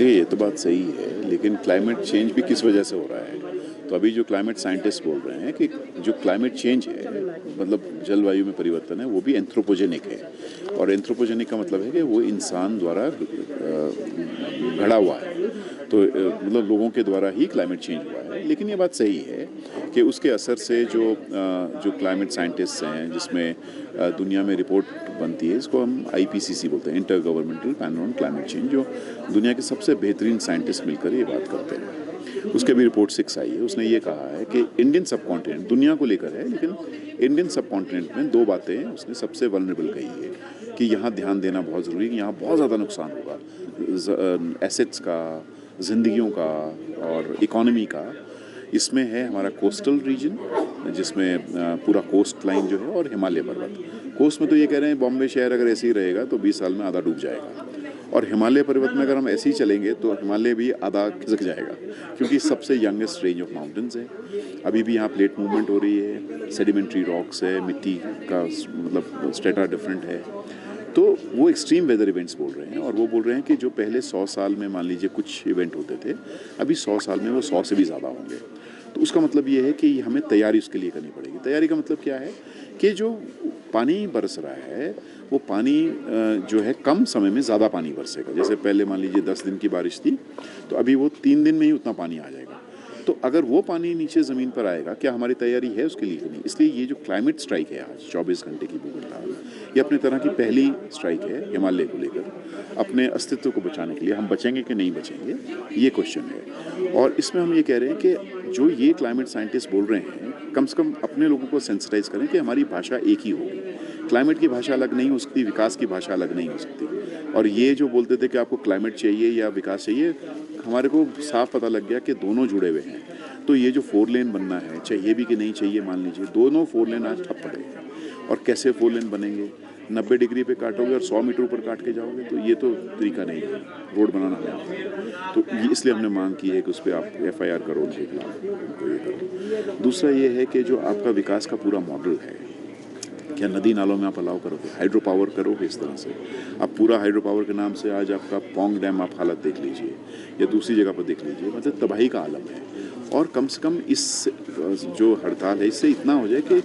देखिए ये तो बात सही है, लेकिन क्लाइमेट चेंज भी किस वजह से हो रहा है? तो अभी जो क्लाइमेट साइंटिस्ट बोल रहे हैं कि जो क्लाइमेट चेंज है, मतलब जलवायु में परिवर्तन है, वो भी एंथ्रोपोजेनिक है। और एंथ्रोपोजेनिक का मतलब है कि वो इंसान द्वारा गढ़ा हुआ है। तो मतलब लोगों के द्वारा ही क्लाइमेट चेंज हुआ है। लेकिन ये बात सही है कि उसके असर से जो क्लाइमेट साइंटिस्ट हैं, जिसमें दुनिया में रिपोर्ट बनती है, इसको हम IPCC बोलते हैं, inter governmental panel on climate change, जो दुनिया के सबसे बेहतरीन साइंटिस्ट मिलकर ये बात करते हैं। उसके भी रिपोर्ट 6 आई है। उसने ये कहा है कि इंडियन सब कॉन्टिनेंट दुनिया को लेकर है, लेकिन इंडियन सब कॉन्टिनेंट में 2 बातें उसने सबसे वल्नरेबल कही है कि यहाँ ध्यान देना बहुत ज़रूरी है कि यहाँ बहुत ज़्यादा नुकसान होगा एसेट्स का, ज़िंदगियों का और इकोनॉमी का। इसमें है हमारा कोस्टल रीजन, जिसमें पूरा कोस्ट लाइन जो है, और हिमालय पर्वत। कोस्ट में तो ये कह रहे हैं बॉम्बे शहर अगर ऐसे ही रहेगा तो 20 साल में आधा डूब जाएगा, और हिमालय पर्वत में अगर हम ऐसे ही चलेंगे तो हिमालय भी आधा खिसक जाएगा, क्योंकि सबसे यंगेस्ट रेंज ऑफ माउंटेन्स है। अभी भी यहाँ प्लेट मूवमेंट हो रही है, सेडिमेंट्री रॉक्स है, मिट्टी का मतलब स्ट्रेटा डिफरेंट है। तो वो एक्सट्रीम वेदर इवेंट्स बोल रहे हैं, और वो बोल रहे हैं कि जो पहले 100 साल में मान लीजिए कुछ इवेंट होते थे, अभी 100 साल में वो 100 से भी ज़्यादा होंगे। तो उसका मतलब ये है कि हमें तैयारी उसके लिए करनी पड़ेगी। तैयारी का मतलब क्या है कि जो पानी बरस रहा है, वो पानी जो है कम समय में ज़्यादा पानी बरसेगा। जैसे पहले मान लीजिए 10 दिन की बारिश थी, तो अभी वो 3 दिन में ही उतना पानी आ जाएगा। तो अगर वो पानी नीचे ज़मीन पर आएगा, क्या हमारी तैयारी है उसके लिए कि नहीं? इसलिए ये जो क्लाइमेट स्ट्राइक है आज 24 घंटे की भूखहड़ताल, ये अपनी तरह की पहली स्ट्राइक है हिमालय को लेकर, अपने अस्तित्व को बचाने के लिए। हम बचेंगे कि नहीं बचेंगे, ये क्वेश्चन है। और इसमें हम ये कह रहे हैं कि जो ये क्लाइमेट साइंटिस्ट बोल रहे हैं, कम से कम अपने लोगों को सेंसिटाइज करें कि हमारी भाषा एक ही होगी। क्लाइमेट की भाषा अलग नहीं हो सकती, विकास की भाषा अलग नहीं हो सकती। और ये जो बोलते थे कि आपको क्लाइमेट चाहिए या विकास चाहिए, हमारे को साफ पता लग गया कि दोनों जुड़े हुए हैं। तो ये जो 4 लेन बनना है, चाहिए भी कि नहीं चाहिए, मान लीजिए दोनों 4 लेन आज ठप पड़े हैं। और कैसे 4 लेन बनेंगे? 90 डिग्री पे काटोगे और 100 मीटर ऊपर काट के जाओगे, तो ये तो तरीका नहीं है रोड बनाना है। तो इसलिए हमने मांग की है कि उस पर आप FIR करो, 1 लाख उनको ये करो। दूसरा ये है कि जो आपका विकास का पूरा मॉडल है, क्या नदी नालों में आप अलाउ करोगे, हाइड्रो पावर करोगे इस तरह से? आप पूरा हाइड्रो पावर के नाम से आज आपका पोंग डैम आप हालत देख लीजिए, या दूसरी जगह पर देख लीजिए, मतलब तबाही का आलम है। और कम से कम इस जो हड़ताल है, इससे इतना हो जाए कि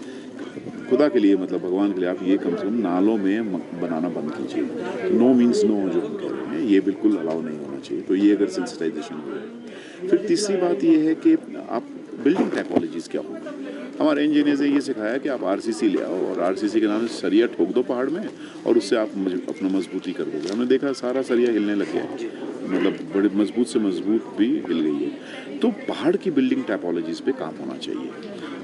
खुदा के लिए, मतलब भगवान के लिए, आप ये कम से कम नालों में बनाना बंद कीजिए। नो मीन्स नो जो हम कह रहे हैं, ये बिल्कुल अलाउ नहीं होना चाहिए। तो ये अगर सेंसिटाइजेशन हो जाए। फिर तीसरी बात ये है कि आप बिल्डिंग टाइपोलॉजीज़ क्या होंगी। हमारे इंजीनियर्स ने ये सिखाया कि आप RCC ले आओ, और RCC के नाम से सरिया ठोक दो पहाड़ में, और उससे आप अपना मजबूती कर दोगे। हमने देखा सारा सरिया हिलने लग गया है, मतलब बड़े मजबूत से मजबूत भी हिल गई है। तो पहाड़ की बिल्डिंग टाइपोलॉजीज़ पे काम होना चाहिए,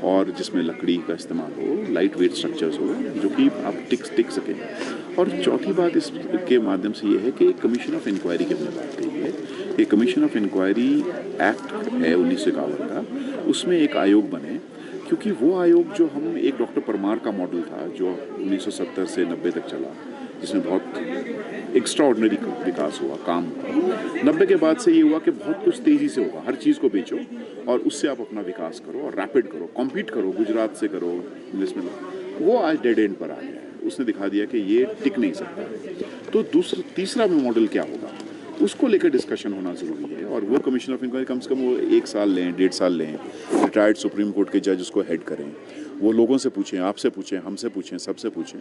और जिसमें लकड़ी का इस्तेमाल हो, लाइट वेट स्ट्रक्चर्स हो, जो कि आप टिक सकें। और चौथी बात इसके माध्यम से ये है कि कमीशन ऑफ इंक्वायरी की हमने बात कही है कि कमीशन ऑफ इंक्वायरी एक्ट है 1951 का, उसमें एक आयोग बने। क्योंकि वो आयोग जो हम एक डॉक्टर परमार का मॉडल था जो 1970 से 90 तक चला, जिसमें बहुत एक्स्ट्रा ऑर्डिनरी विकास हुआ, काम हुआ। 90 के बाद से ये हुआ कि बहुत कुछ तेज़ी से होगा, हर चीज़ को बेचो और उससे आप अपना विकास करो और रैपिड करो, कॉम्पीट करो, गुजरात से करो, इंग्लिश में। वो आज डेड एंड पर आ गया है। उसने दिखा दिया कि ये टिक नहीं सकता। तो तीसरा मॉडल क्या होगा, उसको लेकर डिस्कशन होना ज़रूरी है। और वो कमीशन ऑफ इंक्वायरी कम से कम वो 1 साल लें, 1.5 साल लें, रिटायर्ड सुप्रीम कोर्ट के जज उसको हेड करें, वो लोगों से पूछें, आपसे पूछें, हमसे पूछें, सबसे पूछें,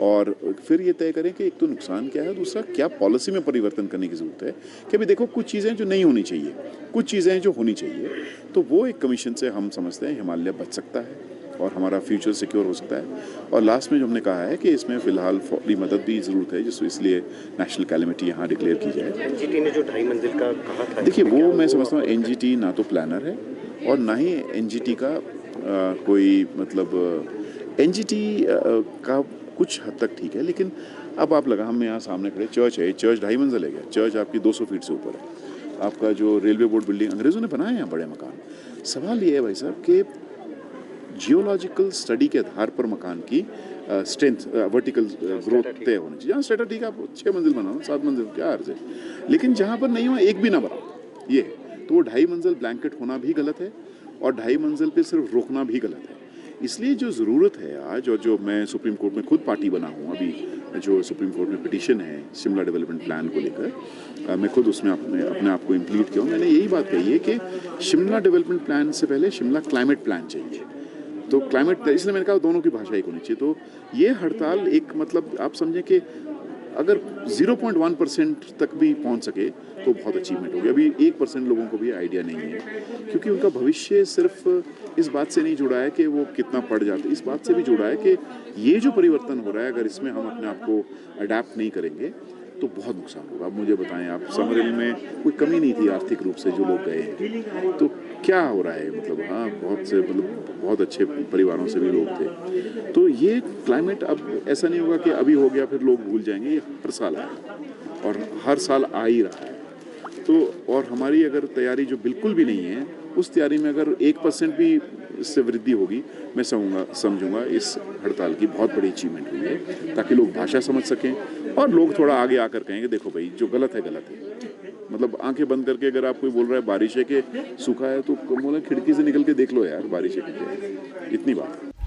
और फिर ये तय करें कि एक तो नुकसान क्या है, दूसरा क्या पॉलिसी में परिवर्तन करने की ज़रूरत है। कि अभी देखो, कुछ चीज़ें जो नहीं होनी चाहिए, कुछ चीज़ें जो होनी चाहिए, तो वो एक कमीशन से हम समझते हैं हिमालय बच सकता है और हमारा फ्यूचर सिक्योर हो सकता है। और लास्ट में जो हमने कहा है कि इसमें फ़िलहाल फौरी मदद भी ज़रूरत है, जिसको इसलिए नेशनल कैलेमिटी यहाँ डिक्लेयर की जाए। NGT ने जो 2.5 मंजिल का कहा था, देखिए वो मैं समझता हूँ NGT ना तो प्लानर है और ना ही NGT का कोई मतलब NGT का कुछ हद तक ठीक है, लेकिन अब आप लगा, हम यहाँ सामने खड़े, चर्च है, चर्च 2.5 मंजिल है क्या? चर्च आपकी 200 फीट से ऊपर है। आपका जो रेलवे बोर्ड बिल्डिंग अंग्रेज़ों ने बनाए हैं बड़े मकान। सवाल ये है भाई साहब कि जियोलॉजिकल स्टडी के आधार पर मकान की स्ट्रेंथ, वर्टिकल ग्रोथ तय होनी चाहिए। जहाँ स्ट्रेटा ठीक है, आप 6 मंजिल बनाओ, 7 मंजिल, क्या अर्ज है। लेकिन जहाँ पर नहीं हुआ, एक भी ना बनाओ, ये है। तो वो 2.5 मंजिल ब्लैंकेट होना भी गलत है, और 2.5 मंजिल पे सिर्फ रोकना भी गलत है। इसलिए जो ज़रूरत है आज, और जो मैं सुप्रीम कोर्ट में खुद पार्टी बना हूँ, अभी जो सुप्रीम कोर्ट में पिटीशन है शिमला डेवलपमेंट प्लान को लेकर, मैं खुद उसमें अपने आप को इम्प्लीट किया हूँ। मैंने यही बात कही है कि शिमला डेवलपमेंट प्लान से पहले शिमला क्लाइमेट प्लान चाहिए। तो क्लाइमेट, इसलिए मैंने कहा दोनों की भाषा एक होनी चाहिए। तो ये हड़ताल एक मतलब आप समझें कि अगर 0.1% तक भी पहुंच सके तो बहुत अचीवमेंट होगी। अभी 1% लोगों को भी आइडिया नहीं है, क्योंकि उनका भविष्य सिर्फ इस बात से नहीं जुड़ा है कि वो कितना पढ़ जाते, इस बात से भी जुड़ा है कि ये जो परिवर्तन हो रहा है अगर इसमें हम अपने आप को अडेप्ट नहीं करेंगे तो बहुत नुकसान होगा। अब मुझे बताएं आप, समरहिल में कोई कमी नहीं थी आर्थिक रूप से जो लोग गए हैं, तो क्या हो रहा है मतलब, हाँ बहुत से मतलब बहुत अच्छे परिवारों से भी लोग थे। तो ये क्लाइमेट अब ऐसा नहीं होगा कि अभी हो गया फिर लोग भूल जाएंगे, ये हर साल आएगा और हर साल आ ही रहा है। तो और हमारी अगर तैयारी जो बिल्कुल भी नहीं है, उस तैयारी में अगर 1% भी इससे वृद्धि होगी, मैं समझूंगा इस हड़ताल की बहुत बड़ी अचीवमेंट हुई है, ताकि लोग भाषा समझ सकें और लोग थोड़ा आगे आकर कहेंगे देखो भाई जो गलत है गलत है। मतलब आंखें बंद करके अगर आप कोई बोल रहा है बारिश है कि सूखा है, तो बोला खिड़की से निकल के देख लो यार बारिश है कि क्या है, इतनी बात है।